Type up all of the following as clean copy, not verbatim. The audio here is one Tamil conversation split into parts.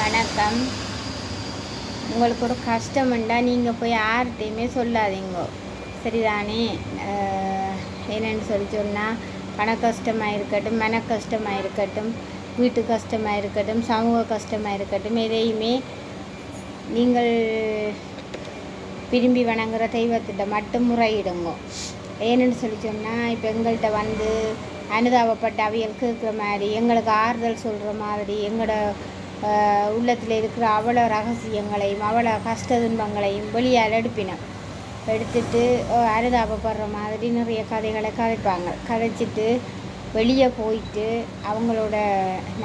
வணக்கம். உங்களுக்கு ஒரு கஷ்டம்ண்டா நீங்கள் போய் யார்கிட்டையுமே சொல்லாதீங்க, சரிதானே? என்னென்னு சொன்னால் பண கஷ்டமாக இருக்கட்டும், மன கஷ்டமாக இருக்கட்டும், வீட்டு கஷ்டமாக இருக்கட்டும், சமூக கஷ்டமாக இருக்கட்டும், எதையுமே நீங்கள் விரும்பி வணங்குற தெய்வத்திட்ட மட்டும் முறையிடுங்க. ஏன்னு சொன்னால் இப்போ எங்கள்கிட்ட வந்து அனுதாபப்பட்ட அவியல் கேட்குற மாதிரி, எங்களுக்கு ஆறுதல் சொல்கிற மாதிரி, எங்களோட உள்ளத்தில் இருக்கிற அவ்வளோ ரகசியங்களையும் அவ்வளோ கஷ்ட துன்பங்களையும் வெளியால் எடுத்துட்டு அனுதாபப்படுற மாதிரி நிறைய கதைகளை கதைச்சிட்டு வெளியே போயிட்டு அவங்களோட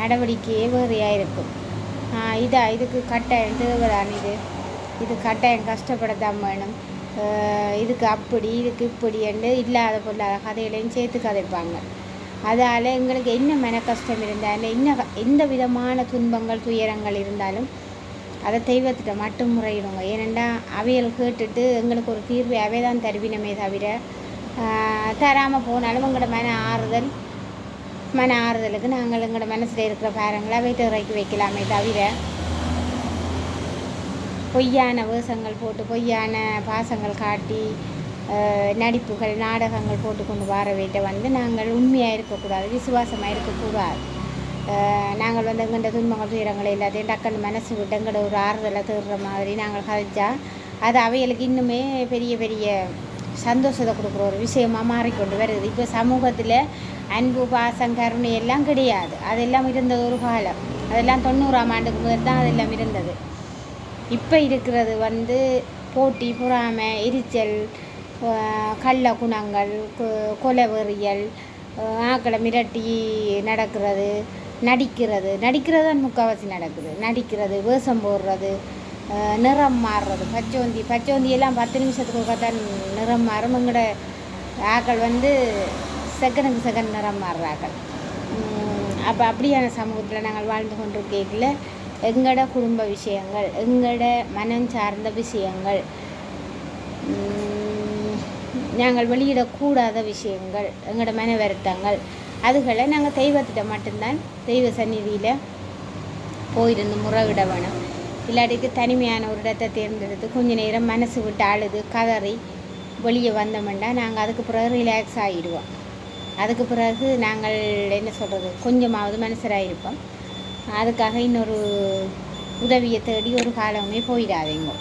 நடவடிக்கையே வேறையாக இருக்கும். இதுக்கு கட்டாயம் தேவைதான், இது கட்டாயம் கஷ்டப்படத்தான் வேணும், இதுக்கு அப்படி இதுக்கு இப்படி என்று இல்லாத பொல்லாத கதைகளையும் சேர்த்து கதைப்பாங்க. அதால் எங்களுக்கு என்ன மன கஷ்டம் இருந்தாலும் எந்த விதமான துன்பங்கள் துயரங்கள் இருந்தாலும் அதை தெய்வத்திட்ட மட்டும் முறையிடுங்க. ஏனெண்டா அவைகள் கேட்டுட்டு எங்களுக்கு ஒரு தீர்வை அவை தான் தருவினமே தவிர தராமல் போனாலும் எங்களோட மன ஆறுதலுக்கு நாங்கள் எங்களோட மனசில் இருக்கிற பாரங்களை அவை இறக்கி வைக்கலாமே தவிர பொய்யான வேஷங்கள் போட்டு பொய்யான பாசங்கள் காட்டி நடிப்புகள் நாடகங்கள் போட்டு கொண்டு வர வீட்டை வந்து நாங்கள் உண்மையாக இருக்கக்கூடாது, விசுவாசமாக இருக்கக்கூடாது. நாங்கள் வந்து எங்கள்ட துன்பங்கள் துயரங்கள் எல்லாத்தையும் டக்குன்னு மனசு விட்டு எங்கள்ட ஒரு ஆறுதலை தேடுற மாதிரி நாங்கள் கதைச்சா அது அவைகளுக்கு இன்னுமே பெரிய பெரிய சந்தோஷத்தை கொடுக்குற ஒரு விஷயமாக மாறிக்கொண்டு வருது. இப்போ சமூகத்தில் அன்பு பாசம் கருணை எல்லாம் கிடையாது, அதெல்லாம் இருந்தது ஒரு காலம். அதெல்லாம் 90ஆம் ஆண்டுக்கு முதல் தான் அதெல்லாம் இருந்தது. இப்போ இருக்கிறது வந்து போட்டி, பொறாமை, எரிச்சல், கள்ள குணங்கள், கொலைவெறியல், ஆக்களை மிரட்டி நடிக்கிறது தான் முக்கால்வாசி நடக்குது. நடிக்கிறது, வேஷம் போடுறது, நிறம் மாறுறது, பச்சோந்தி எல்லாம் 10 நிமிஷத்துக்கு ஒருக்கத்தான் நிறம் மாறும். எங்களோட ஆக்கள் வந்து செகண்ட் நிறம் மாறுறாக்கள். அப்போ அப்படியான சமூகத்தில் நாங்கள் வாழ்ந்து கொண்டிருக்கல எங்களோட குடும்ப விஷயங்கள், எங்களோட மனம் சார்ந்த விஷயங்கள், நாங்கள் வெளியிடக்கூடாத விஷயங்கள், எங்களோட மன வருத்தங்கள், அதுகளை நாங்கள் தெய்வத்திட்ட மட்டும்தான் தெய்வ சந்நிதியில் போயிருந்து முறைவிட வேணும். இல்லாட்டிக்கு தனிமையான ஒரு இடத்தை தேர்ந்தெடுத்து கொஞ்ச நேரம் மனசு விட்டு அழுது கதறி வெளியே வந்தோம்னா நாங்கள் அதுக்கு பிறகு ரிலாக்ஸ் ஆகிடுவோம். அதுக்கு பிறகு நாங்கள் என்ன சொல்கிறது, கொஞ்சமாவது மனசராக இருப்போம். அதுக்காக இன்னொரு உதவியை தேடி ஒரு காலமே போயிடாதீங்க.